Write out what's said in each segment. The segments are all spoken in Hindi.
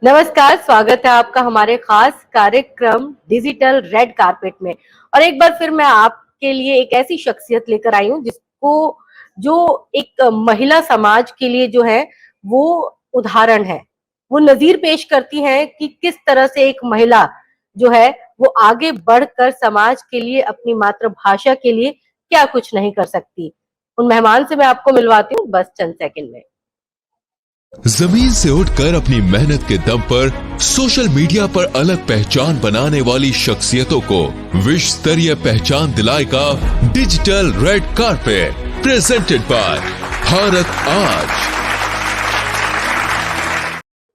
नमस्कार, स्वागत है आपका हमारे खास कार्यक्रम डिजिटल रेड कारपेट में। और एक बार फिर मैं आपके लिए एक ऐसी शख्सियत लेकर आई हूँ जिसको जो एक महिला समाज के लिए जो है वो उदाहरण है। वो नजीर पेश करती हैं कि किस तरह से एक महिला जो है वो आगे बढ़कर समाज के लिए, अपनी मातृभाषा के लिए क्या कुछ नहीं कर सकती। उन मेहमान से मैं आपको मिलवाती हूँ बस चंद सेकंड में। जमीन से उठकर अपनी मेहनत के दम पर सोशल मीडिया पर अलग पहचान बनाने वाली शख्सियतों को विश्व स्तरीय पहचान दिलाएगा digital red carpet, presented by Bharat आज।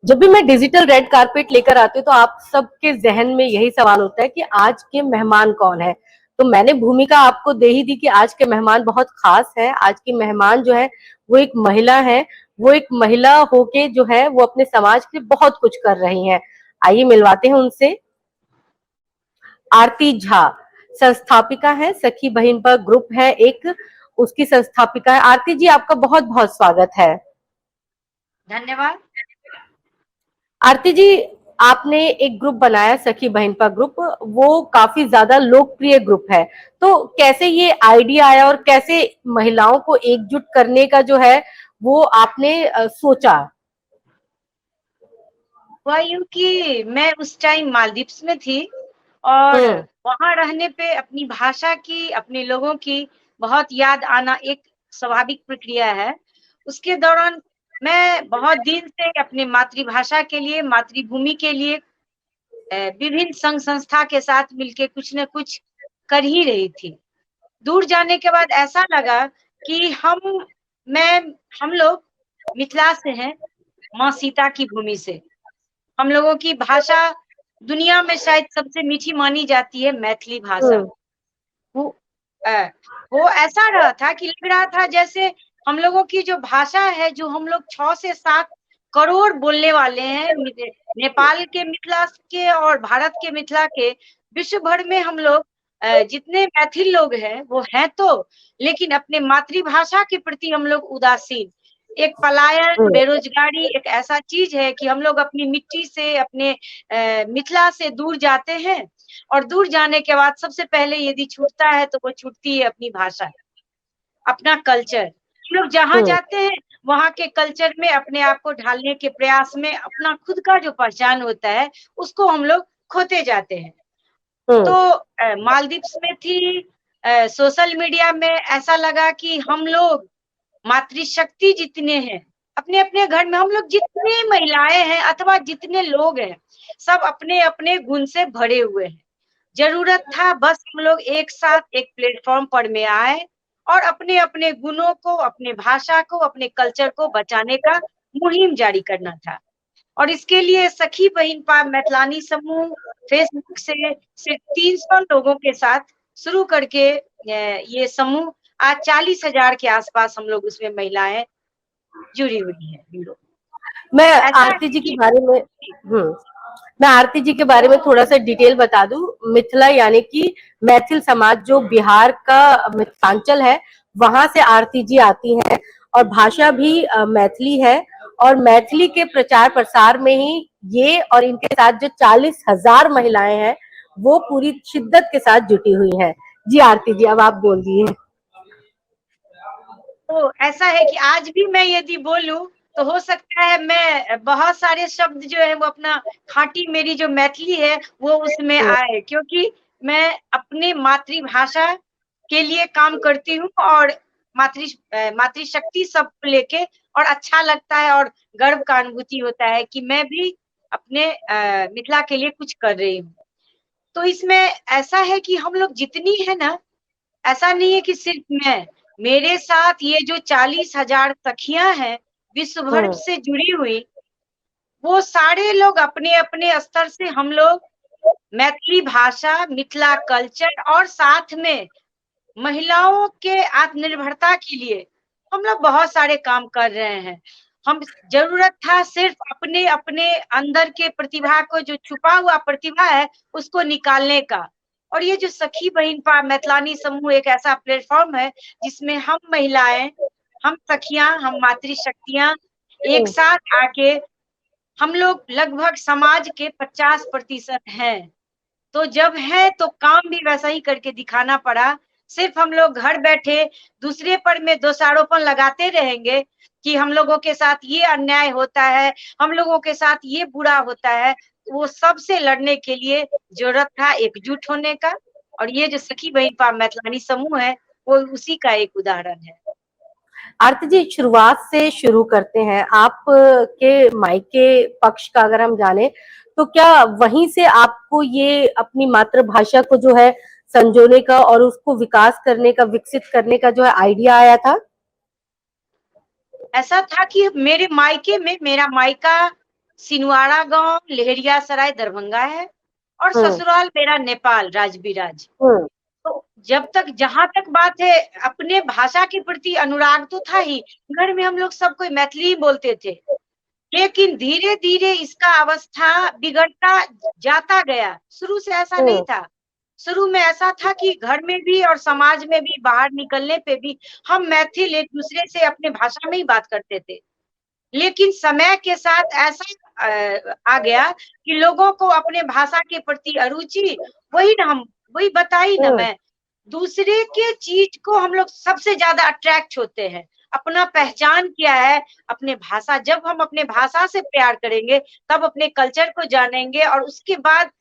जब भी मैं डिजिटल रेड कारपेट लेकर आती हूँ तो आप सबके जहन में यही सवाल होता है कि आज के मेहमान कौन है। तो मैंने भूमिका आपको दे ही दी कि आज के मेहमान बहुत खास है। आज की मेहमान जो है वो एक महिला है। वो एक महिला होके जो है वो अपने समाज के लिए बहुत कुछ कर रही हैं। आइए मिलवाते हैं उनसे। आरती झा संस्थापिका है, सखी बहन पर ग्रुप है एक, उसकी संस्थापिका है। आरती जी, आपका बहुत बहुत स्वागत है। धन्यवाद। आरती जी, आपने एक ग्रुप बनाया सखी बहनपा ग्रुप, वो काफी ज्यादा लोकप्रिय ग्रुप है। तो कैसे ये आइडिया आया और कैसे महिलाओं को एकजुट करने का जो है वो आपने सोचा? हुआ यूं कि मैं उस टाइम मालदीव्स में थी और हम्म। वहां रहने पे अपनी भाषा की, अपने लोगों की बहुत याद आना एक स्वाभाविक प्रक्रिया है। उसके दौरान मैं बहुत दिन से अपने मातृभाषा के लिए, मातृभूमि के लिए विभिन्न संघ संस्था के साथ मिलके कुछ न कुछ कर ही रही थी। दूर जाने के बाद ऐसा लगा कि मैं हम लोग मिथिला से हैं, माँ सीता की भूमि से। हम लोगों की भाषा दुनिया में शायद सबसे मीठी मानी जाती है, मैथिली भाषा। हम्म। वो अ, वो ऐसा रहा था कि लग रहा था जैसे हम लोगों की जो भाषा है, जो हम लोग 6 से 7 करोड़ बोलने वाले हैं, नेपाल के मिथिला के और भारत के मिथिला के, विश्व भर में हम लोग जितने मैथिल लोग हैं वो हैं तो, लेकिन अपने मातृभाषा के प्रति हम लोग उदासीन। एक पलायन, हम्म। बेरोजगारी एक ऐसा चीज है कि हम लोग अपनी मिट्टी से, अपने मिथिला से दूर जाते हैं और दूर जाने के बाद सबसे पहले यदि छूटता है तो वो छूटती है अपनी भाषा, अपना कल्चर। हम लोग जहाँ हम्म। जाते हैं वहाँ के कल्चर में अपने आप को ढालने के प्रयास में अपना खुद का जो पहचान होता है उसको हम लोग खोते जाते हैं। हम्म। तो मालदीव्स में थी, सोशल मीडिया में ऐसा लगा कि हम लोग मातृशक्ति जितने हैं, अपने अपने घर में हम लोग जितने महिलाएं हैं अथवा जितने लोग हैं, सब अपने अपने गुण से भरे हुए हैं। जरूरत था बस हम लोग एक साथ एक प्लेटफॉर्म पर में आए और अपने अपने गुणों को, अपने भाषा को, अपने कल्चर को बचाने का मुहिम जारी करना था। और इसके लिए सखी बहनपा मैथिलानी समूह फेसबुक से सिर्फ 300 लोगों के साथ शुरू करके ये समूह आज 40,000 के आसपास हम लोग उसमें महिलाएं जुड़ी हुई हैं हम लोग। मैं ऐसा आरती है जी के कि बारे में हम्म मैं आरती जी के बारे में थोड़ा सा डिटेल बता दूं। मिथिला यानी कि मैथिल समाज, जो बिहार का मिथिलांचल है, वहां से आरती जी आती हैं। और भाषा भी मैथिली है। और मैथिली के प्रचार प्रसार में ही ये और इनके साथ जो 40,000 महिलाएं हैं वो पूरी शिद्दत के साथ जुटी हुई हैं। जी आरती जी, अब आप बोलिए। तो ऐसा है कि आज भी मैं यदि बोलूं तो हो सकता है मैं बहुत सारे शब्द जो है वो अपना खांटी मेरी जो मैथिली है वो उसमें आए, क्योंकि मैं अपने मातृभाषा के लिए काम करती हूँ और मातृशक्ति सब लेके, और अच्छा लगता है और गर्व का अनुभूति होता है कि मैं भी अपने मिथिला के लिए कुछ कर रही हूँ। तो इसमें ऐसा है कि हम लोग जितनी है ना, ऐसा नहीं है कि सिर्फ मैं, मेरे साथ ये जो 40,000 सखियां हैं विश्व भर हम्म। से जुड़ी हुई, वो सारे लोग अपने अपने स्तर से हम लोग मैथिली भाषा, मिथिला कल्चर और साथ में महिलाओं के आत्मनिर्भरता के लिए हम लोग बहुत सारे काम कर रहे हैं। हम जरूरत था सिर्फ अपने अपने अंदर के प्रतिभा को, जो छुपा हुआ प्रतिभा है उसको निकालने का। और ये जो सखी बहनपा मैथिलानी समूह एक ऐसा प्लेटफॉर्म है जिसमें हम महिलाएं, हम सखियां, हम मातृशक्तियां एक साथ आके हम लोग लगभग समाज के 50% हैं। तो जब है तो काम भी वैसा ही करके दिखाना पड़ा। सिर्फ हम लोग घर बैठे दूसरे पर में दोषारोपण लगाते रहेंगे कि हम लोगों के साथ ये अन्याय होता है, हम लोगों के साथ ये बुरा होता है। वो सबसे लड़ने के लिए जरूरत था एकजुट होने का, और ये जो सखी बहिन मैथिलानी समूह है वो उसी का एक उदाहरण है। आरती जी, शुरुआत से शुरू करते हैं। आप के मायके पक्ष का अगर हम जाने तो क्या वहीं से आपको ये अपनी मातृभाषा को जो है संजोने का और उसको विकास करने का, विकसित करने का जो है आइडिया आया था? ऐसा था कि मेरे मायके में, मेरा मायका सिनुआरा गांव लहेरियासराय दरभंगा है, और हम्म। ससुराल मेरा नेपाल राजबिराज। हम्म। तो जब तक, जहां तक बात है, अपने भाषा के प्रति अनुराग तो था ही। घर में हम लोग सब कोई मैथिली ही बोलते थे, लेकिन धीरे धीरे इसका अवस्था बिगड़ता जाता गया। शुरू से ऐसा नहीं हम्म। था। शुरू में ऐसा था कि घर में भी और समाज में भी, बाहर निकलने पे भी हम मैथिल एक दूसरे से अपने भाषा में ही बात करते थे। लेकिन समय के साथ ऐसा आ गया कि लोगों को अपने भाषा के प्रति अरुचि, वही ना, हम वही बताई ना हम्म। मैं, दूसरे के चीज को हम लोग सबसे ज्यादा अट्रैक्ट होते हैं। अपना पहचान क्या है? अपने भाषा। जब हम अपने भाषा से प्यार करेंगे तब अपने कल्चर को जानेंगे, और उसके बाद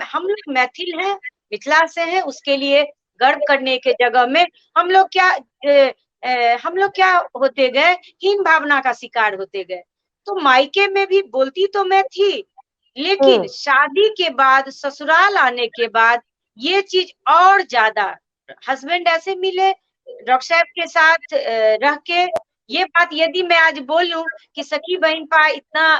हम लोग मैथिल हैं, मिथिला से हैं, उसके लिए गर्व करने के जगह में हम लोग क्या हम लोग क्या होते गए, हीन भावना का शिकार होते गए। तो मायके में भी बोलती तो मैं थी, लेकिन हम्म। शादी के बाद, ससुराल आने के बाद ये चीज और ज्यादा, हस्बैंड ऐसे मिले, डॉक्टर साहब के साथ रह के, ये बात यदि मैं आज बोलूं कि सखी बहन पा इतना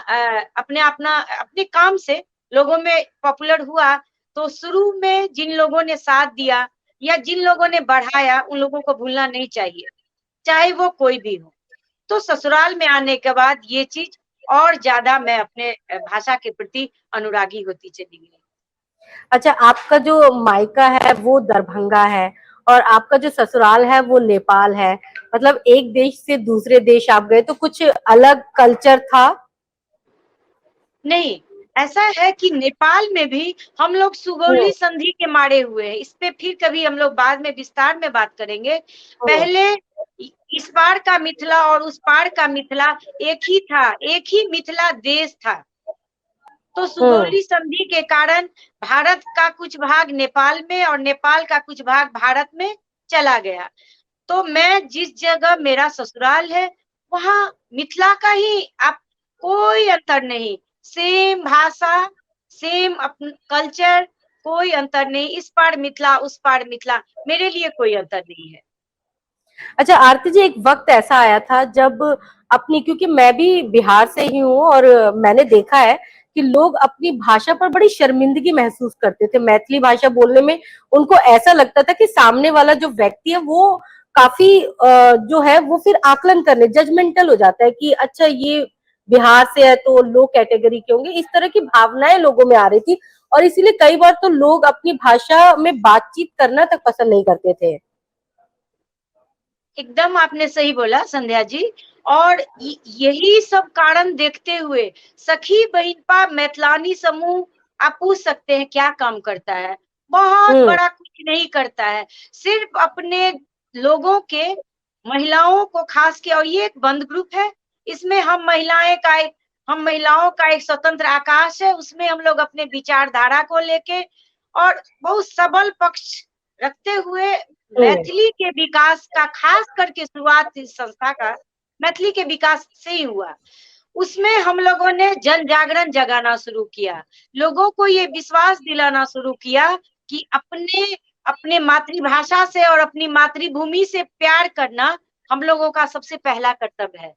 अपने काम से लोगों में पॉपुलर हुआ, तो शुरू में जिन लोगों ने साथ दिया या जिन लोगों ने बढ़ाया, उन लोगों को भूलना नहीं चाहिए, चाहे वो कोई भी हो। तो ससुराल में आने के बाद ये चीज और ज्यादा मैं अपने भाषा के प्रति अनुरागी होती चली गई। अच्छा, आपका जो मायका है वो दरभंगा है और आपका जो ससुराल है वो नेपाल है। मतलब एक देश से दूसरे देश आप गए तो कुछ अलग कल्चर था? नहीं, ऐसा है कि नेपाल में भी हम लोग हम्म। सुगौली संधि के मारे हुए हैं। इस पे फिर कभी हम लोग बाद में विस्तार में बात करेंगे। हम्म। पहले इस पार का मिथिला और उस पार का मिथिला एक ही था, एक ही मिथिला देश था। तो हम्म। सुगौली संधि के कारण भारत का कुछ भाग नेपाल में और नेपाल का कुछ भाग भारत में चला गया। तो मैं जिस जगह मेरा ससुराल है, वहां मिथिला का ही, आप कोई अंतर नहीं, सेम भाषा, सेम कल्चर, कोई अंतर नहीं। इस पार मिथिला, उस पार मिथिला, मेरे लिए कोई अंतर नहीं है। अच्छा आरती जी, एक वक्त ऐसा आया था जब अपनी, क्योंकि मैं भी बिहार से ही हूँ और मैंने देखा है कि लोग अपनी भाषा पर बड़ी शर्मिंदगी महसूस करते थे। मैथिली भाषा बोलने में उनको ऐसा लगता था कि सामने वाला जो व्यक्ति है वो काफी जो है वो फिर आकलन करने, जजमेंटल हो जाता है कि अच्छा ये बिहार से है तो लो कैटेगरी के होंगे। इस तरह की भावनाएं लोगों में आ रही थी और इसीलिए कई बार तो लोग अपनी भाषा में बातचीत करना तक पसंद नहीं करते थे। एकदम आपने सही बोला संध्या जी। और यही सब कारण देखते हुए सखी बहिनपा मैथिलानी समूह, आप पूछ सकते हैं क्या काम करता है? बहुत हम्म। बड़ा कुछ नहीं करता है, सिर्फ अपने लोगों के, महिलाओं को खास के, और ये एक बंद ग्रुप है। इसमें हम महिलाओं का एक स्वतंत्र आकाश है, उसमें हम लोग अपने विचारधारा को लेके और बहुत सबल पक्ष रखते हुए हम्म। मैथिली के विकास का, खास करके शुरुआत इस संस्था का मैथिली के विकास से ही हुआ। उसमें हम लोगों ने जन जागरण जगाना शुरू किया, लोगों को ये विश्वास दिलाना शुरू किया कि अपने अपने मातृभाषा से और अपनी मातृभूमि से प्यार करना हम लोगों का सबसे पहला कर्तव्य है।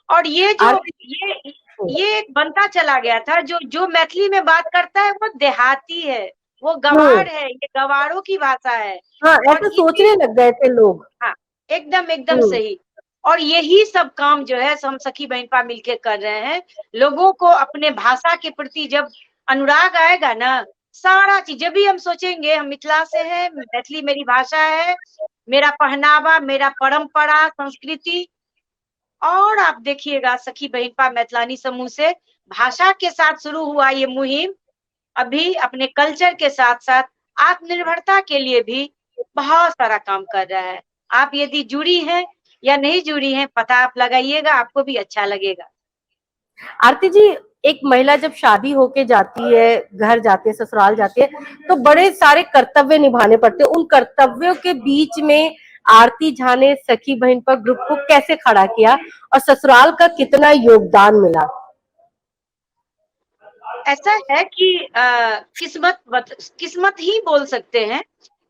और ये ये एक बनता चला गया था। जो जो मैथिली में बात करता है वो देहाती है, वो हम्म। गवार है, ये गवारों की भाषा है। हाँ, और ऐसा इसी, सोचने लग गए थे लोग। हाँ, एकदम एकदम हम्म। सही। और यही सब काम जो है हम सखी बहनपा मिलके कर रहे हैं। लोगों को अपने भाषा के प्रति जब अनुराग आएगा ना, सारा चीज, जब भी हम सोचेंगे हम मिथिला से हैं, मैथिली मेरी भाषा है, मेरा पहनावा, मेरा परंपरा, संस्कृति, और आप देखिएगा सखी बहिनपा मैथिलानी समूह से भाषा के साथ शुरू हुआ ये मुहिम अभी अपने कल्चर के साथ साथ आत्मनिर्भरता के लिए भी बहुत सारा काम कर रहा है। आप यदि जुड़ी हैं या नहीं जुड़ी हैं, पता आप लगाइएगा, आपको भी अच्छा लगेगा। आरती जी, एक महिला जब शादी होके जाती है, घर जाती है, ससुराल जाती है, तो बड़े सारे कर्तव्य निभाने पड़ते हैं। उन कर्तव्यों के बीच में आरती झा ने सखी बहन पर ग्रुप को कैसे खड़ा किया और ससुराल का कितना योगदान मिला? ऐसा है कि किस्मत ही बोल सकते हैं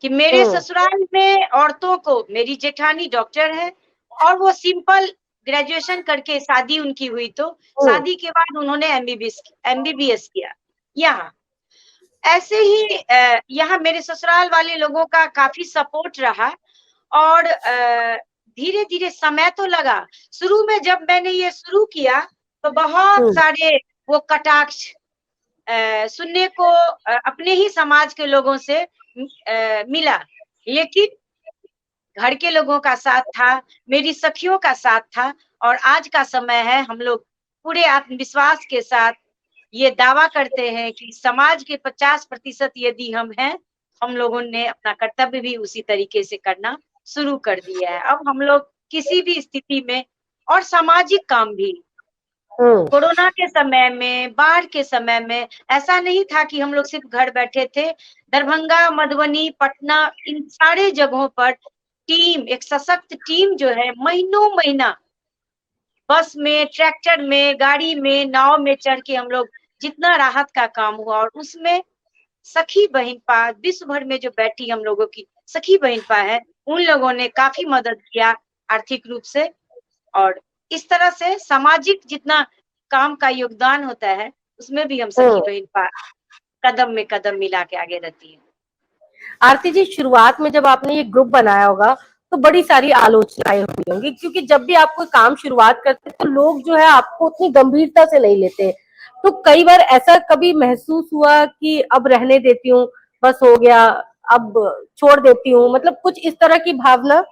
कि मेरे ससुराल में औरतों को, मेरी जेठानी डॉक्टर है और वो सिंपल ग्रेजुएशन करके शादी उनकी हुई, तो शादी के बाद उन्होंने एमबीबीएस किया। यहाँ ऐसे ही यहाँ मेरे ससुराल वाले लोगों का काफी सपोर्ट रहा और धीरे धीरे समय तो लगा। शुरू में जब मैंने ये शुरू किया तो बहुत सारे वो कटाक्ष सुनने को अपने ही समाज के लोगों से मिला, लेकिन घर के लोगों का साथ था, मेरी सखियों का साथ था और आज का समय है हम लोग पूरे आत्मविश्वास के साथ ये दावा करते हैं कि समाज के 50% यदि हम हैं, हम लोगों ने अपना कर्तव्य भी उसी तरीके से करना शुरू कर दिया है। अब हम लोग किसी भी स्थिति में और सामाजिक काम भी, कोरोना के समय में, बाढ़ के समय में ऐसा नहीं था कि हम लोग सिर्फ घर बैठे थे। दरभंगा, मधुबनी, पटना, इन सारे जगहों पर टीम, एक सशक्त टीम जो है, महीनों महीना बस में, ट्रैक्टर में, गाड़ी में, नाव में चढ़ के हम लोग जितना राहत का काम हुआ और उसमें सखी बहिनपा विश्व भर में जो बैठी हम लोगों की सखी बहिनपा है, उन लोगों ने काफी मदद किया आर्थिक रूप से और इस तरह से सामाजिक जितना काम का योगदान होता है उसमें भी हम सखी बहिनपा कदम में कदम मिला के आगे रहती है। आरती जी, शुरुआत में जब आपने ये ग्रुप बनाया होगा तो बड़ी सारी आलोचनाएं हुई होंगी, क्योंकि जब भी आप कोई काम शुरुआत करते तो लोग जो है आपको उतनी गंभीरता से नहीं लेते। तो कई बार ऐसा कभी महसूस हुआ कि अब रहने देती हूँ, बस हो गया, अब छोड़ देती हूँ, मतलब कुछ इस तरह की भावना?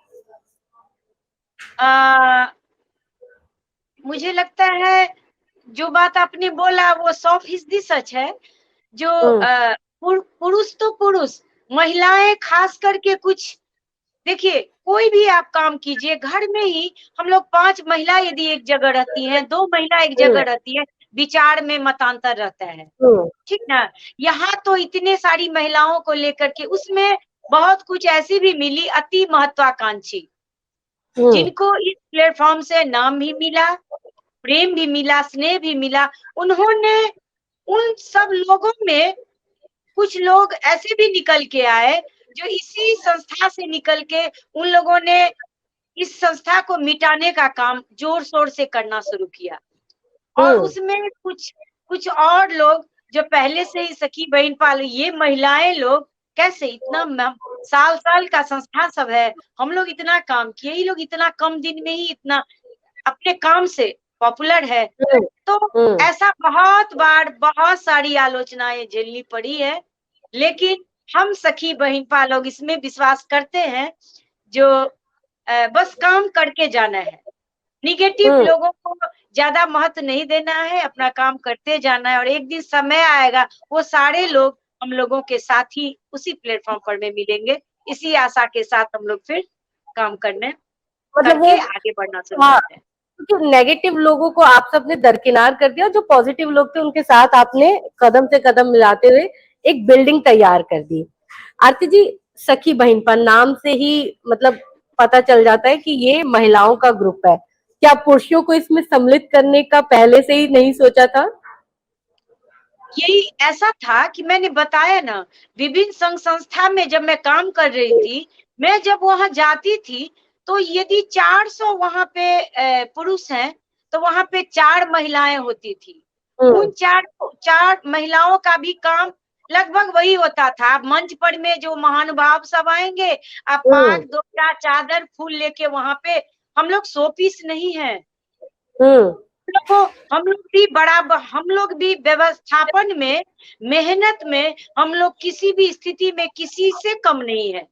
मुझे लगता है जो बात आपने बोला वो 100% सच है। जो पुरुष तो पुरुष, महिलाएं खास करके कुछ, देखिए कोई भी आप काम कीजिए, घर में ही हम लोग 5 महिला यदि एक जगह रहती हैं, 2 महिला एक जगह रहती है, विचार में मतांतर रहता है, ठीक ना। यहाँ तो इतने सारी महिलाओं को लेकर के उसमें बहुत कुछ ऐसी भी मिली अति महत्वाकांक्षी, जिनको इस प्लेटफॉर्म से नाम भी मिला, प्रेम भी मिला, स्नेह भी मिला। उन्होंने उन सब लोगों में कुछ लोग ऐसे भी निकल के आए जो इसी संस्था से निकल के उन लोगों ने इस संस्था को मिटाने का काम जोर शोर से करना शुरू किया और उसमें कुछ और लोग जो पहले से ही सखी बहिनपा, ये महिलाएं लोग कैसे इतना साल का संस्था सब है, हम लोग इतना काम किए, ये लोग इतना कम दिन में ही इतना अपने काम से पॉपुलर है। तो ऐसा बहुत बार बहुत सारी आलोचनाएं झेलनी पड़ी है, लेकिन हम सखी बहिनपा लोग इसमें विश्वास करते हैं जो बस काम करके जाना है, निगेटिव लोगों को ज्यादा महत्व नहीं देना है, अपना काम करते जाना है और एक दिन समय आएगा वो सारे लोग हम लोगों के साथ ही उसी प्लेटफॉर्म पर में मिलेंगे। इसी आशा के साथ हम लोग फिर काम करने करके आगे बढ़ना शुरू करते हैं। क्योंकि नेगेटिव लोगों को आप सबने दरकिनार कर दिया, जो पॉजिटिव लोग थे उनके साथ आपने कदम से कदम मिलाते हुए एक बिल्डिंग तैयार कर दी। आरती जी, सखी बहिनपा नाम से ही मतलब पता चल जाता है कि ये महिलाओं का ग्रुप है। क्या पुरुषों को इसमें सम्मिलित करने का पहले से ही नहीं सोचा था? यही ऐसा था कि मैंने बताया ना, विभिन्न संघ संस्था में जब मैं काम कर रही थी, मैं जब वहां जाती थी तो यदि 400 वहां पे पुरुष हैं तो वहां पे 4 महिलाएं होती थी। उन चार महिलाओं का भी काम लगभग वही होता था। मंच पर में जो महानुभाव सब आएंगे, आप पाग दोपटा चादर फूल लेके वहां पे, हम लोग 100 पीस नहीं है, हम लोग भी व्यवस्थापन में, मेहनत में हम लोग किसी भी स्थिति में किसी से कम नहीं है।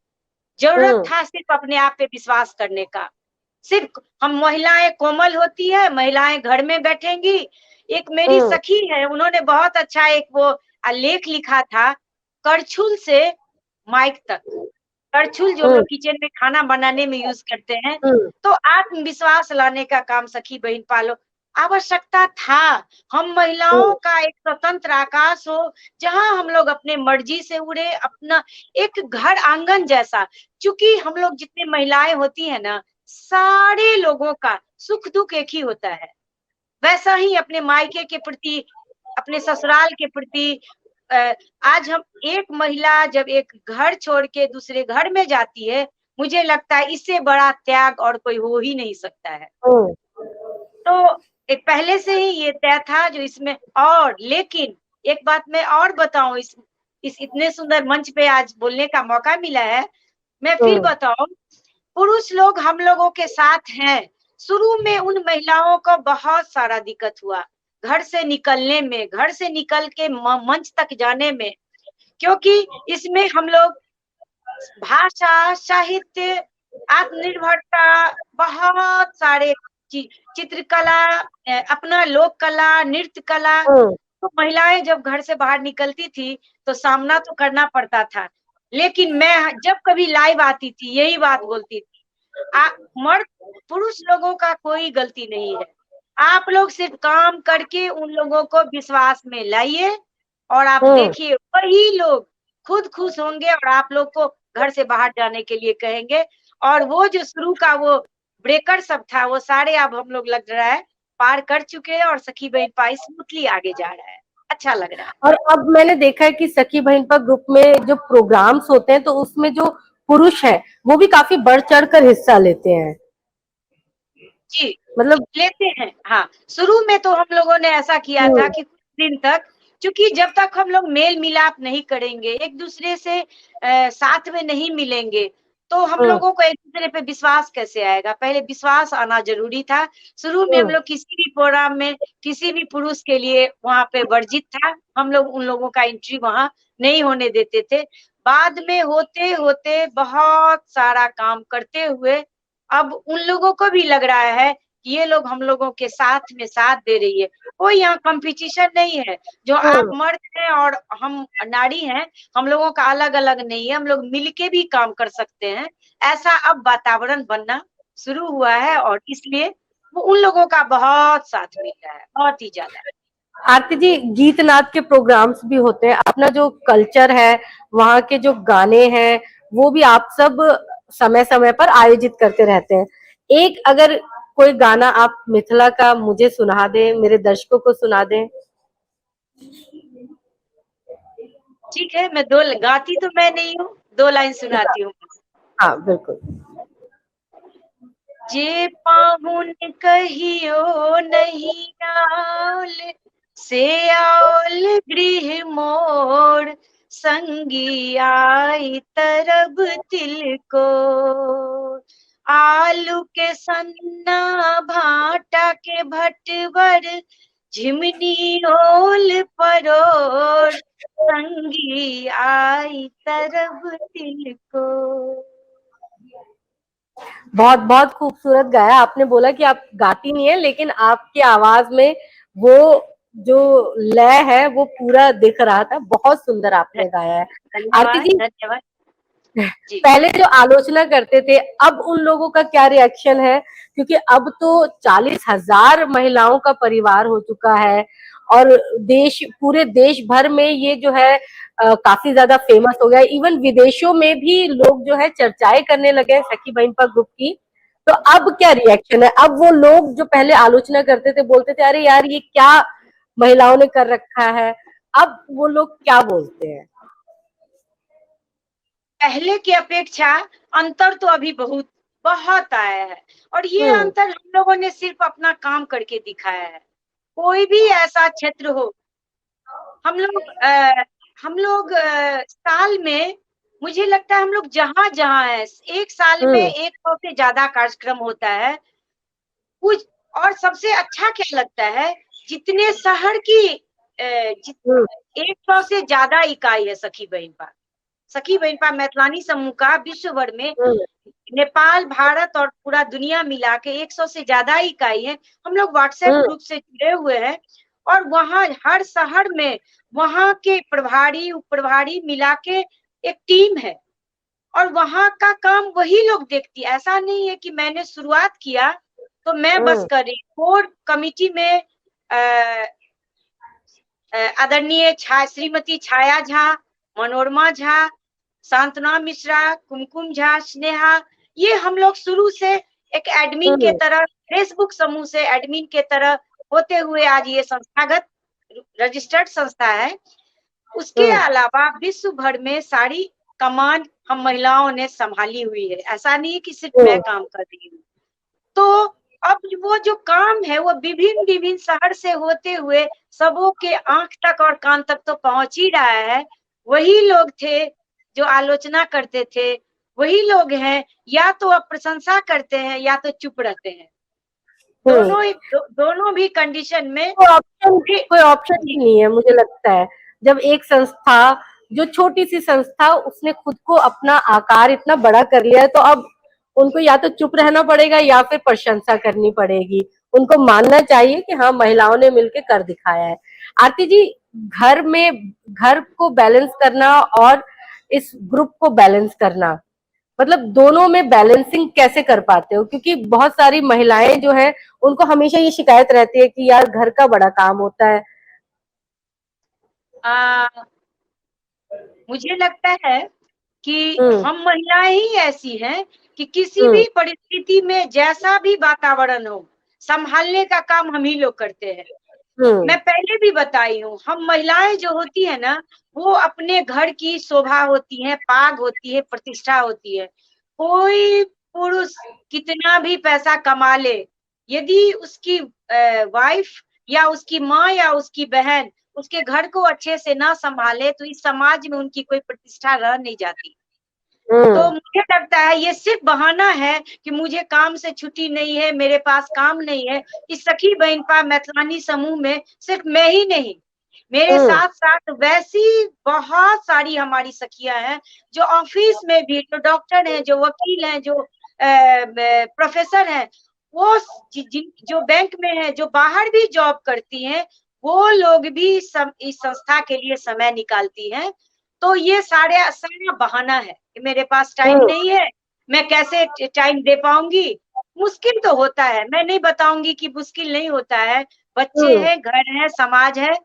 जरूरत था सिर्फ अपने आप पे विश्वास करने का, सिर्फ हम महिलाएं कोमल होती है, महिलाएं घर में बैठेंगी। एक मेरी सखी है, उन्होंने बहुत अच्छा एक वो लेख लिखा था, करछुल से माइक तक। करछुल जो हम लोग किचन में खाना बनाने में यूज करते हैं, तो आत्मविश्वास लाने का काम सखी बहन पालो। आवश्यकता था हम महिलाओं का एक स्वतंत्र आकाश हो, जहां हम लोग अपने मर्जी से उड़े, अपना एक घर आंगन जैसा। क्योंकि हम लोग जितने महिलाएं होती है ना, सारे लोगों का सुख दुख एक ही होता है। वैसा ही अपने मायके के प्रति, अपने ससुराल के प्रति, आज हम एक महिला जब एक घर छोड़ के दूसरे घर में जाती है, मुझे लगता है इससे बड़ा त्याग और कोई हो ही नहीं सकता है। तो एक पहले से ही ये तय था जो इसमें। और लेकिन एक बात मैं और बताऊं, इस इतने सुंदर मंच पे आज बोलने का मौका मिला है, मैं फिर बताऊं, पुरुष लोग हम लोगों के साथ हैं। शुरू में उन महिलाओं को बहुत सारा दिक्कत हुआ घर से निकलने में, घर से निकल के मंच तक जाने में, क्योंकि इसमें हम लोग भाषा, साहित्य, आत्मनिर्भरता, बहुत सारे चित्रकला, अपना लोक कला, नृत्य कला, तो महिलाएं जब घर से बाहर निकलती थी तो सामना तो करना पड़ता था। लेकिन मैं जब कभी लाइव आती थी यही बात बोलती थी, मर्द पुरुष लोगों का कोई गलती नहीं है, आप लोग सिर्फ काम करके उन लोगों को विश्वास में लाइए और आप देखिए वही लोग खुद खुश होंगे और आप लोग को घर से बाहर जाने के लिए कहेंगे। और वो जो शुरू का वो ब्रेकर सब था, वो सारे अब हम लोग लग रहा है पार कर चुके हैं और सखी बहन पाई स्मूथली आगे जा रहा है, अच्छा लग रहा है। और अब मैंने देखा है कि सखी बहन पर ग्रुप में जो प्रोग्राम्स होते हैं तो उसमें जो पुरुष है वो भी काफी बढ़ चढ़ कर हिस्सा लेते हैं। जी मतलब लेते हैं, हाँ। शुरू में तो हम लोगों ने ऐसा किया था कि कुछ दिन तक, क्योंकि जब तक हम लोग मेल मिलाप नहीं करेंगे, एक दूसरे से साथ में नहीं मिलेंगे, तो हम लोगों को एक दूसरे पे विश्वास कैसे आएगा। पहले विश्वास आना जरूरी था। शुरू में हम लोग किसी भी प्रोग्राम में किसी भी पुरुष के लिए वहां पे वर्जित था, हम लोग उन लोगों का एंट्री वहां नहीं होने देते थे। बाद में होते होते बहुत सारा काम करते हुए अब उन लोगों को भी लग रहा है कि ये लोग हम लोगों के साथ में साथ दे रही है। कोई यहाँ कंपटीशन नहीं है, जो आप मर्द हैं और हम नारी हैं, हम लोगों का अलग अलग नहीं है, हम लोग मिलके भी काम कर सकते हैं। ऐसा अब वातावरण बनना शुरू हुआ है और इसलिए वो उन लोगों का बहुत साथ मिल रहा है, बहुत ही ज्यादा। आरती जी, गीत नाद के प्रोग्राम्स भी होते हैं, अपना जो कल्चर है, वहाँ के जो गाने हैं, वो भी आप सब समय समय पर आयोजित करते रहते हैं। एक अगर कोई गाना आप मिथिला का मुझे सुना दें, मेरे दर्शकों को सुना दें। ठीक है, मैं दो गाती तो मैं नहीं हूँ, 2 लाइन सुनाती हूँ। हाँ बिल्कुल। जे पाहुन कहियो नहीं आल, से आल गृह मोर, संगी आई तरब तिलको। आलू के सन्ना भाटा के भटवर, झिमनी ओल परोर, संगी आई तरब तिलको। बहुत बहुत खूबसूरत गाया आपने। बोला कि आप गाती नहीं है, लेकिन आपकी आवाज में वो जो लय है वो पूरा दिख रहा था। बहुत सुंदर आपने गाया है। आरती जी, धन्यवाद जी। पहले जो आलोचना करते थे, अब उन लोगों का क्या रिएक्शन है? क्योंकि अब तो 40,000 महिलाओं का परिवार हो चुका है और पूरे देश भर में ये जो है काफी ज्यादा फेमस हो गया है। इवन विदेशों में भी लोग जो है चर्चाएं करने लगे हैं सखी बहन पर ग्रुप की। तो अब क्या रिएक्शन है? अब वो लोग जो पहले आलोचना करते थे, बोलते थे अरे यार ये क्या महिलाओं ने कर रखा है, अब वो लोग क्या बोलते हैं? पहले की अपेक्षा अंतर तो अभी बहुत बहुत आया है, और ये अंतर हम लोगों ने सिर्फ अपना काम करके दिखाया है। कोई भी ऐसा क्षेत्र हो, हम लोग साल में, मुझे लगता है हम लोग जहां जहां है, एक साल में 100 से ज्यादा कार्यक्रम होता है कुछ। और सबसे अच्छा क्या लगता है, जितने शहर की 100 से ज्यादा इकाई है सखी बहन पार। सखी बहन पार मैथिलानी समूह का विश्व भर में नेपाल, भारत और पूरा दुनिया मिला के 100 से ज्यादा इकाई है। हम लोग व्हाट्सएप ग्रुप से जुड़े हुए हैं और वहाँ हर शहर में वहाँ के प्रभारी उप प्रभारी मिला के एक टीम है और वहाँ का काम वही लोग देखती है। ऐसा नहीं है कि मैंने शुरुआत किया तो मैं बस कर रही। कोर कमिटी में आदरणीय श्रीमती छाया झा, मनोरमा झा, सांत्वना मिश्रा, कुमकुम झा, स्नेहा, ये हम लोग शुरू से एक एडमिन के तरह, फेसबुक समूह से एडमिन के तरह होते हुए आज ये संस्थागत रजिस्टर्ड संस्था है। उसके अलावा विश्व भर में सारी कमान हम महिलाओं ने संभाली हुई है। ऐसा नहीं है कि सिर्फ मैं काम कर रही हूँ। तो अब वो जो काम है वो विभिन्न विभिन्न शहर से होते हुए सबों के आंख तक और कान तक तो पहुंच ही रहा है। वही लोग थे जो आलोचना करते थे, वही लोग हैं या तो अब प्रशंसा करते हैं या तो चुप रहते हैं। दोनों भी कंडीशन में कोई ऑप्शन ही नहीं है। मुझे लगता है जब एक संस्था, जो छोटी सी संस्था, उसने खुद को अपना आकार इतना बड़ा कर लिया है, तो अब उनको या तो चुप रहना पड़ेगा या फिर प्रशंसा करनी पड़ेगी। उनको मानना चाहिए कि हाँ, महिलाओं ने मिलकर कर दिखाया है। आरती जी, घर को बैलेंस करना और इस ग्रुप को बैलेंस करना, मतलब दोनों में बैलेंसिंग कैसे कर पाते हो? क्योंकि बहुत सारी महिलाएं जो है उनको हमेशा ये शिकायत रहती है कि यार घर का बड़ा काम होता है। मुझे लगता है कि हम महिलाएं ही ऐसी हैं कि किसी भी परिस्थिति में जैसा भी वातावरण हो, संभालने का काम हम ही लोग करते हैं। मैं पहले भी बताई हूँ, हम महिलाएं जो होती है ना, वो अपने घर की शोभा होती है, पाग होती है, प्रतिष्ठा होती है। कोई पुरुष कितना भी पैसा कमा ले, यदि उसकी वाइफ या उसकी माँ या उसकी बहन उसके घर को अच्छे से ना संभाले तो इस समाज में उनकी कोई प्रतिष्ठा रह नहीं जाती। तो मुझे लगता है ये सिर्फ बहाना है कि मुझे काम से छुट्टी नहीं है, मेरे पास काम नहीं है। इस सखी बहनपा मैथिलानी समूह में सिर्फ मैं ही नहीं, मेरे साथ साथ वैसी बहुत सारी हमारी सखियां हैं जो ऑफिस में भी, जो डॉक्टर हैं, जो वकील हैं, जो प्रोफेसर हैं, वो जो बैंक में है, जो बाहर भी जॉब करती हैं, वो लोग भी इस संस्था के लिए समय निकालती हैं। तो ये सारा बहाना है कि मेरे पास टाइम नहीं है, मैं कैसे टाइम दे पाऊंगी। मुश्किल तो होता है, मैं नहीं बताऊंगी कि मुश्किल नहीं होता है। बच्चे हैं, घर है, समाज है।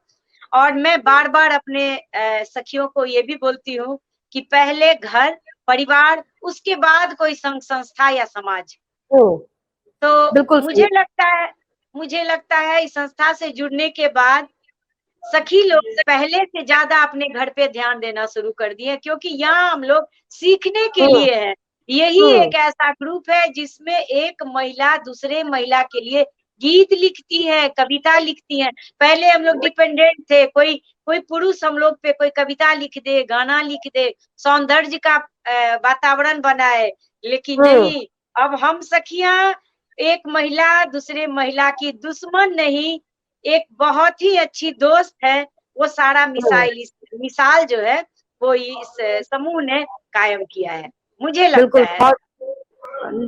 और मैं बार बार अपने सखियों को ये भी बोलती हूँ कि पहले घर परिवार, उसके बाद कोई संस्था या समाज। तो मुझे लगता है इस संस्था से जुड़ने के बाद सखी लोग पहले से ज्यादा अपने घर पे ध्यान देना शुरू कर दिए, क्योंकि यहाँ हम लोग सीखने के लिए हैं। यही एक ऐसा ग्रुप है जिसमें एक महिला दूसरे महिला के लिए गीत लिखती है, कविता लिखती है। पहले हम लोग डिपेंडेंट थे, कोई पुरुष हम लोग पे कोई कविता लिख दे, गाना लिख दे, सौंदर्य का वातावरण बनाए, लेकिन नहीं, अब हम सखियां एक महिला दूसरे महिला की दुश्मन नहीं, एक बहुत ही अच्छी दोस्त है। वो सारा मिसाल जो है वो इस समूह ने कायम किया है, मुझे लगता है।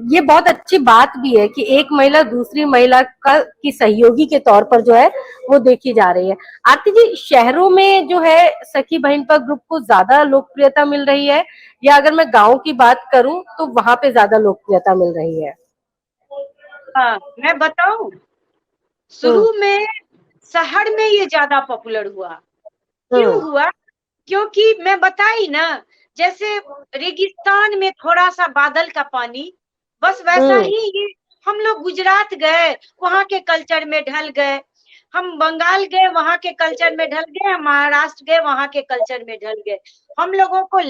ये बहुत अच्छी बात भी है कि एक महिला दूसरी महिला की सहयोगी के तौर पर जो है वो देखी जा रही है। आरती जी, शहरों में जो है सखी बहनपा ग्रुप को ज्यादा लोकप्रियता मिल रही है, या अगर मैं गांव की बात करूं तो वहां पे ज्यादा लोकप्रियता मिल रही है? हाँ, मैं बताऊं, शुरू में शहर में ये ज्यादा पॉपुलर हुआ। क्यों हुआ? क्योंकि मैं बताई ना, जैसे रेगिस्तान में थोड़ा सा बादल का पानी, बस वैसा ही ये हम लोग गुजरात गए, वहां के कल्चर में ढल गए। हम बंगाल गए, वहां के कल्चर में ढल गए। हम महाराष्ट्र गए, वहां के कल्चर में ढल गए। हम लोगों को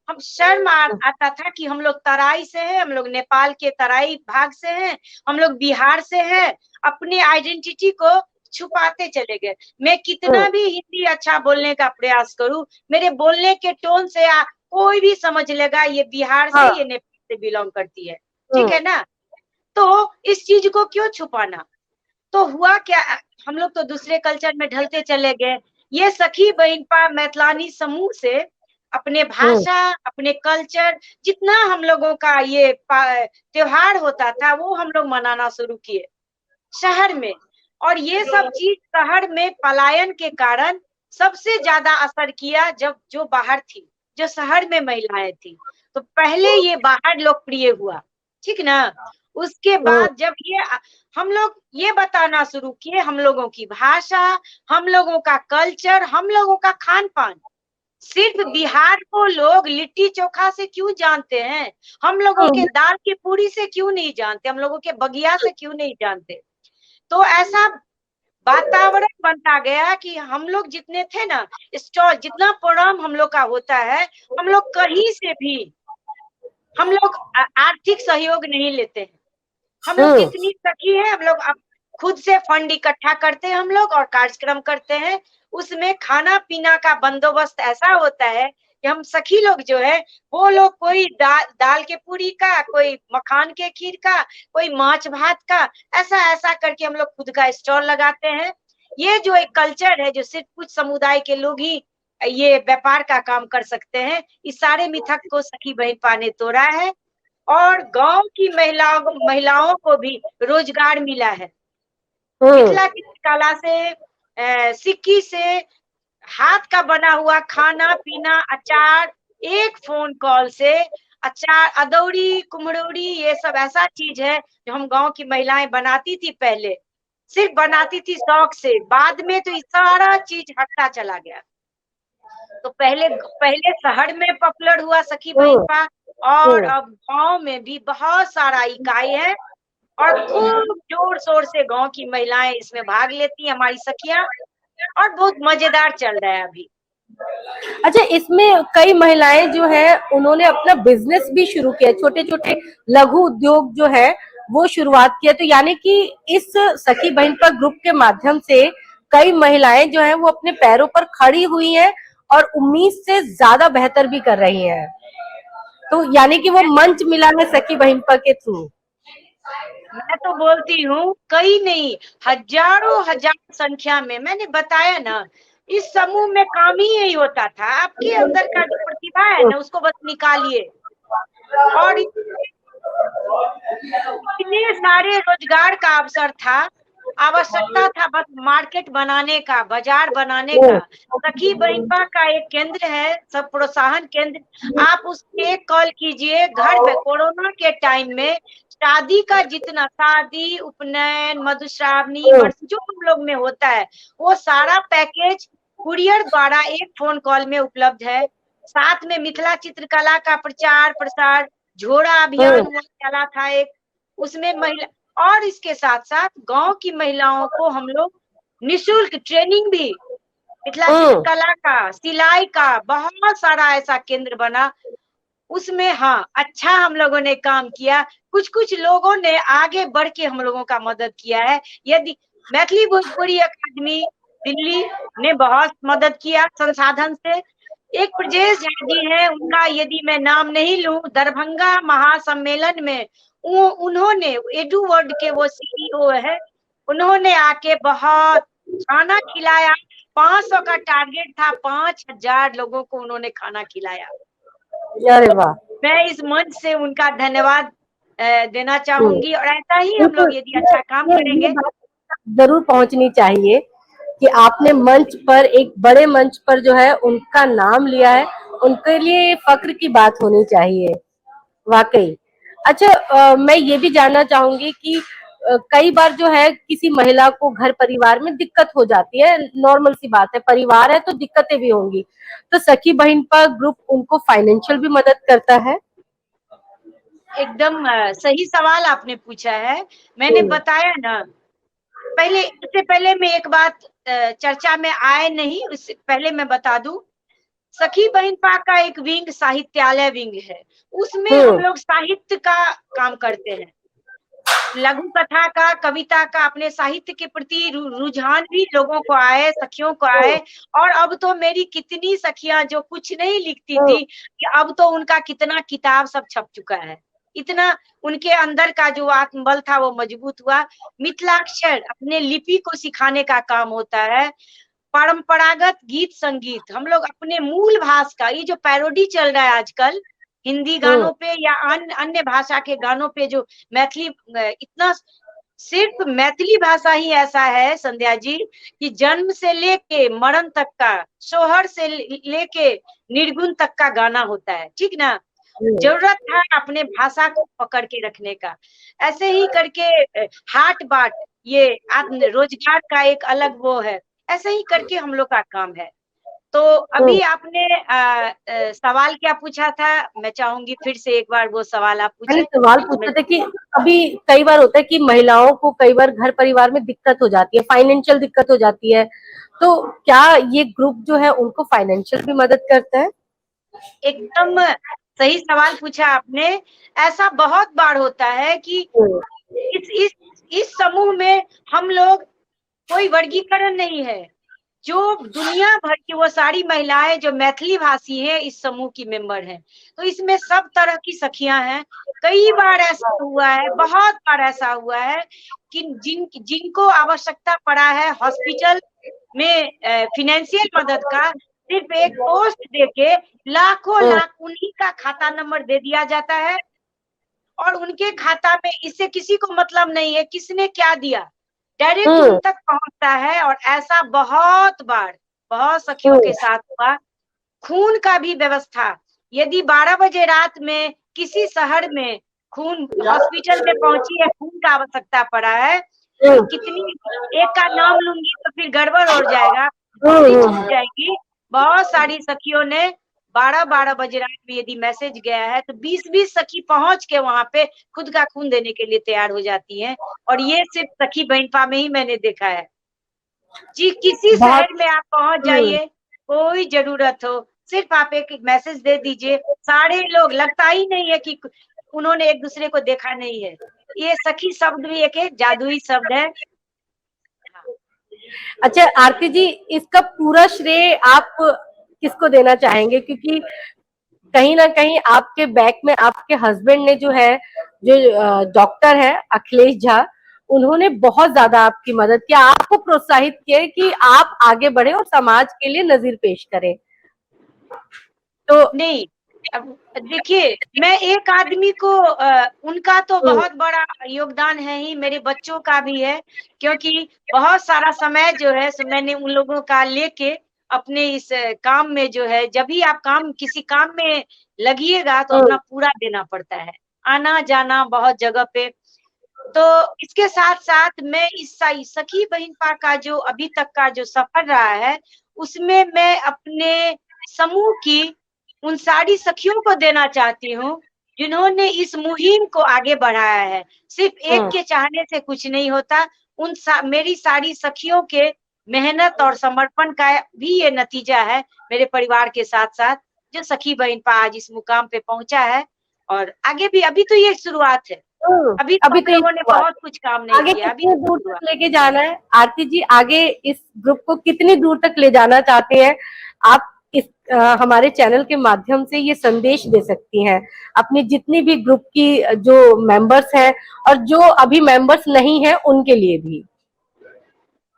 हम शर्म आता था कि हम लोग तराई से हैं, हम लोग नेपाल के तराई भाग से हैं, हम लोग बिहार से हैं। अपनी आइडेंटिटी को छुपाते चले गए। मैं कितना भी हिंदी अच्छा बोलने का प्रयास करूं, मेरे बोलने के टोन से कोई भी समझ लेगा ये बिहार से, ये नेपाल से बिलोंग करती है, ठीक है ना। तो इस चीज को क्यों छुपाना? तो हुआ क्या, हम लोग तो दूसरे कल्चर में ढलते चले गए। ये सखी बहनपा मैथिलानी समूह से अपने भाषा, अपने कल्चर, जितना हम लोगों का ये त्योहार होता था वो हम लोग मनाना शुरू किए शहर में। और ये सब चीज शहर में पलायन के कारण सबसे ज्यादा असर किया, जब जो बाहर थी, जो शहर में महिलाएं थी। तो पहले ये बाहर लोकप्रिय हुआ, ठीक ना। उसके बाद जब ये हम लोग ये बताना शुरू किए, हम लोगों की भाषा, हम लोगों का कल्चर, हम लोगों का खान पान। सिर्फ बिहार को लोग लिट्टी चोखा से क्यों जानते हैं, हम लोगों के दाल की पूरी से क्यों नहीं जानते, हम लोगों के बगिया से क्यों नहीं जानते। तो ऐसा वातावरण बनता गया कि हम लोग जितने थे ना, स्टॉल जितना प्रोग्राम हम लोग का होता है, हम लोग कहीं से भी हम लोग आर्थिक सहयोग नहीं लेते हैं। हम लोग कितनी सखी है, हम लोग अब खुद से फंड इकट्ठा करते हैं हम लोग और कार्यक्रम करते हैं। उसमें खाना पीना का बंदोबस्त ऐसा होता है कि हम सखी लोग जो है वो लोग कोई दाल के पूरी का, कोई मखान के खीर का, कोई माछ भात का, ऐसा ऐसा करके हम लोग खुद का स्टॉल लगाते हैं। ये जो एक कल्चर है जो सिर्फ कुछ समुदाय के लोग ही ये व्यापार का काम कर सकते हैं, इस सारे मिथक को सखी बहन पा ने तोड़ा है। और गांव की महिलाओं को भी रोजगार मिला है। मिथिला की कला से, सिक्की से, हाथ का बना हुआ खाना पीना, अचार, एक फोन कॉल से अचार, अदौड़ी, कुम्हड़ौड़ी, ये सब ऐसा चीज है जो हम गांव की महिलाएं बनाती थी। पहले सिर्फ बनाती थी शौक से, बाद में तो ये सारा चीज हटता चला गया। तो पहले पहले शहर में पॉपुलर हुआ सखी बहन पा, और अब गांव में भी बहुत सारा इकाई है और खूब जोर शोर से गांव की महिलाएं इसमें भाग लेती हैं, हमारी सखियां, और बहुत मजेदार चल रहा है अभी। अच्छा, इसमें कई महिलाएं जो है उन्होंने अपना बिजनेस भी शुरू किया, छोटे छोटे लघु उद्योग जो है वो शुरुआत किया। तो यानी कि इस सखी बहन पर ग्रुप के माध्यम से कई महिलाएं जो है वो अपने पैरों पर खड़ी हुई हैं और उम्मीद से ज्यादा बेहतर भी कर रही हैं। तो यानी कि वो मंच मिला है सखी बहन पर के थ्रू। मैं तो बोलती हूँ कई नहीं, हजारों हजार संख्या में। मैंने बताया ना, इस समूह में काम ही यही होता था। आपके अंदर का जो प्रतिभा है ना उसको बस निकालिए, और इतने सारे रोजगार का अवसर था। आवश्यकता था बस मार्केट बनाने का, बाजार बनाने का। सखी बहिनपा का एक केंद्र है, सब प्रोत्साहन केंद्र। आप उसके एक कॉल कीजिए, घर पे कोरोना के टाइम में शादी का जितना, शादी, उपनयन, मधुश्रावणी, बरसी जो हम लोग में होता है, वो सारा पैकेज कुरियर द्वारा एक फोन कॉल में उपलब्ध है। साथ में मिथिला चित्रकला का प्रचार प्रसार, झोड़ा अभियान हुआ चला था एक, उसमें महिला, और इसके साथ साथ गांव की महिलाओं को हम लोग निःशुल्क ट्रेनिंग भी, मिथिला चित्रकला का, सिलाई का, बहुत सारा ऐसा केंद्र बना। उसमें हाँ, अच्छा हम लोगों ने काम किया। कुछ कुछ लोगों ने आगे बढ़ के हम लोगों का मदद किया है। यदि मैथिली भोजपुरी अकादमी दिल्ली ने बहुत मदद किया संसाधन से। एक ब्रजेश झा जी है, उनका यदि मैं नाम नहीं लूं, दरभंगा महासम्मेलन में उन्होंने, एडू वर्ल्ड के वो सीईओ है, उन्होंने आके बहुत खाना खिलाया। 500 का टारगेट था, 5000 लोगों को उन्होंने खाना खिलाया। अरे वाह! मैं इस मंच से उनका धन्यवाद देना चाहूंगी। और ऐसा ही हम लोग यदि अच्छा काम करेंगे, जरूर पहुंचनी चाहिए कि आपने मंच पर, एक बड़े मंच पर जो है उनका नाम लिया है, उनके लिए फक्र की बात होनी चाहिए वाकई। अच्छा, मैं ये भी जानना चाहूंगी कि कई बार जो है किसी महिला को घर परिवार में दिक्कत हो जाती है, नॉर्मल सी बात है, परिवार है तो दिक्कतें भी होंगी। तो सखी बहन पर ग्रुप उनको फाइनेंशियल भी मदद करता है? एकदम सही सवाल आपने पूछा है। मैंने बताया ना, पहले, इससे पहले मैं एक बात चर्चा में आए नहीं, उससे पहले मैं बता दूं, सखी बहनपा का एक विंग साहित्यालय विंग है। उसमें हम लोग साहित्य का काम करते हैं, लघु कथा का, कविता का, अपने साहित्य के प्रति रुझान भी लोगों को आए, सखियों को आए। और अब तो मेरी कितनी सखियां जो कुछ नहीं लिखती थी, कि अब तो उनका कितना किताब सब छप चुका है। इतना उनके अंदर का जो आत्मबल था वो मजबूत हुआ। मिथिलाक्षर, अपने लिपि को सिखाने का काम होता है। परंपरागत गीत संगीत हम लोग अपने मूल भाषा का, ये जो पैरोडी चल रहा है आजकल हिंदी गानों पे या अन्य भाषा के गानों पे, जो मैथिली इतना, सिर्फ मैथिली भाषा ही ऐसा है संध्या जी कि जन्म से लेके मरण तक का, सोहर से लेके निर्गुण तक का गाना होता है, ठीक ना। जरूरत है अपने भाषा को पकड़ के रखने का। ऐसे ही करके हाट बाट, ये रोजगार का एक अलग वो है, ऐसे ही करके हम लोग का काम है। तो अभी आपने सवाल क्या पूछा था, मैं चाहूंगी फिर से एक बार वो सवाल आप मैंने पूछे। सवाल पूछा था कि अभी कई बार होता है कि महिलाओं को कई बार घर परिवार में दिक्कत हो जाती है, फाइनेंशियल दिक्कत हो जाती है, तो क्या ये ग्रुप जो है उनको फाइनेंशियल भी मदद करता है? एकदम सही सवाल पूछा आपने। ऐसा बहुत बार होता है कि इस समूह में हम लोग, कोई वर्गीकरण नहीं है, जो दुनिया भर की वो सारी महिलाएं जो मैथिली भाषी है इस समूह की मेंबर हैं। तो इसमें सब तरह की सखियां हैं। कई बार ऐसा हुआ है, बहुत बार ऐसा हुआ है कि जिनको आवश्यकता पड़ा है हॉस्पिटल में फिनेंशियल मदद का, सिर्फ एक पोस्ट देके लाखों लाख उन्हीं का खाता नंबर दे दिया जाता है, और उनके खाता में इससे किसी को मतलब नहीं है किसने क्या दिया, डायरेक्ट उन तक पहुंचता है। और ऐसा बहुत बार, बहुत सखियों के साथ हुआ। खून का भी व्यवस्था, यदि 12 बजे रात में किसी शहर में खून हॉस्पिटल में पहुंची है, खून का आवश्यकता पड़ा है, तो कितनी, एक का नाम लूंगी तो फिर गड़बड़ हो जाएगा, छूट जाएगी। बहुत सारी सखियों ने 12-12 बजे रात में यदि मैसेज गया है तो 20-20 सखी पहुंच के वहां पे खुद का खून देने के लिए तैयार हो जाती हैं। और ये सिर्फ सखी बहनपा में ही मैंने देखा है जी। किसी शहर में आप पहुंच जाइए, कोई जरूरत हो, सिर्फ आप एक मैसेज दे दीजिए, सारे लोग, लगता ही नहीं है कि उन्होंने एक दूसरे को देखा नहीं है। ये सखी शब्द भी एक जादुई शब्द है। अच्छा आरती जी, इसका पूरा श्रेय आप किसको देना चाहेंगे? क्योंकि कहीं ना कहीं आपके बैक में आपके हस्बैंड ने जो है, जो डॉक्टर है अखिलेश झा, उन्होंने बहुत ज्यादा आपकी मदद किया, आपको प्रोत्साहित किया कि आप आगे बढ़े और समाज के लिए नजीर पेश करें। तो नहीं, अब देखिए, मैं एक आदमी को उनका तो बहुत बड़ा योगदान है ही, मेरे बच्चों का भी है, क्योंकि बहुत सारा समय जो है सो मैंने उन लोगों का लेके अपने इस काम में जो है, जब भी आप किसी काम में लगिएगा तो अपना पूरा देना पड़ता है, आना जाना बहुत जगह पे। तो इसके साथ साथ मैं इस सखी बहनपा का जो अभी तक का जो सफर रहा है, उसमें मैं अपने समूह की उन सारी सखियों को देना चाहती हूँ जिन्होंने इस मुहिम को आगे बढ़ाया है। सिर्फ एक के चाहने से कुछ नहीं होता, मेरी सारी सखियों के मेहनत और समर्पण का भी ये नतीजा है, मेरे परिवार के साथ साथ जो सखी बहनपा आज इस मुकाम पे पहुंचा है। और आगे भी, अभी तो ये शुरुआत है, अभी तो हम लोगों ने बहुत कुछ काम नहीं आगे किया। अभी कितनी दूर तक लेके जाना है आरती जी? आगे इस ग्रुप को कितनी दूर तक ले जाना चाहते हैं आप? इस हमारे चैनल के माध्यम से ये संदेश दे सकती हैं अपनी जितनी भी ग्रुप की जो मेंबर्स हैं और जो अभी मेंबर्स नहीं हैं उनके लिए भी।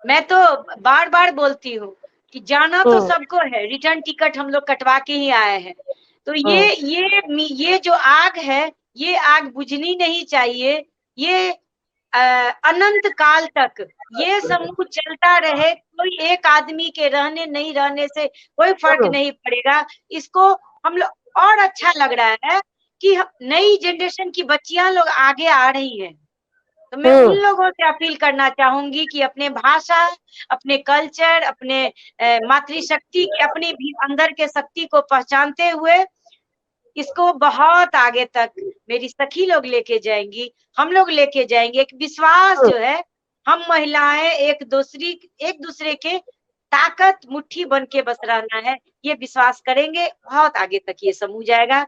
मैं तो बार बार बोलती हूँ कि जाना तो सबको है, रिटर्न टिकट हम लोग कटवा के ही आए हैं। तो ये जो आग है, ये आग बुझनी नहीं चाहिए। ये अनंत काल तक ये समूह चलता रहे, कोई एक आदमी के रहने नहीं रहने से कोई फर्क नहीं पड़ेगा। इसको हम लोग, और अच्छा लग रहा है कि नई जनरेशन की बच्चियां लोग आगे आ रही हैं। तो मैं उन लोगों से अपील करना चाहूंगी कि अपने भाषा, अपने कल्चर, अपने मातृशक्ति की, अपनी भी अंदर के शक्ति को पहचानते हुए इसको बहुत आगे तक मेरी सखी लोग लेके जाएंगी, हम लोग लेके जाएंगे। एक विश्वास जो है, हम महिलाएं एक दूसरे के ताकत मुट्ठी बन के बस रहना है, ये विश्वास करेंगे, बहुत आगे तक ये समूह जाएगा।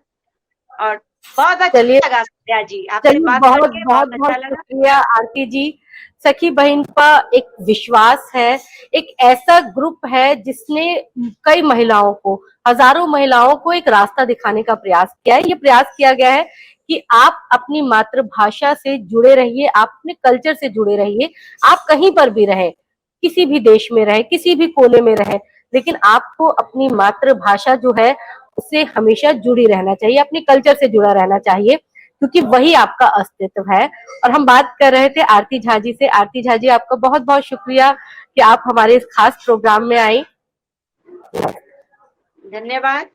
और बहुत अच्छा लगा संध्या जी, आपसे बात करके बहुत अच्छा लगा। शुक्रिया आरती जी। सखी बहन का एक विश्वास है, एक ऐसा ग्रुप है जिसने कई महिलाओं को, हजारों महिलाओं को एक रास्ता दिखाने का प्रयास किया है। ये प्रयास किया गया है कि आप अपनी मातृभाषा से जुड़े रहिए, आप अपने कल्चर से जुड़े रहिए, आप कहीं पर भी रहें, किसी भी देश में रहे, किसी भी कोने में रहे, लेकिन आपको अपनी मातृभाषा जो है उससे हमेशा जुड़ी रहना चाहिए, अपने कल्चर से जुड़ा रहना चाहिए, क्योंकि वही आपका अस्तित्व है। और हम बात कर रहे थे आरती झा जी से। आरती झा जी, आपका बहुत बहुत शुक्रिया कि आप हमारे इस खास प्रोग्राम में आई। धन्यवाद।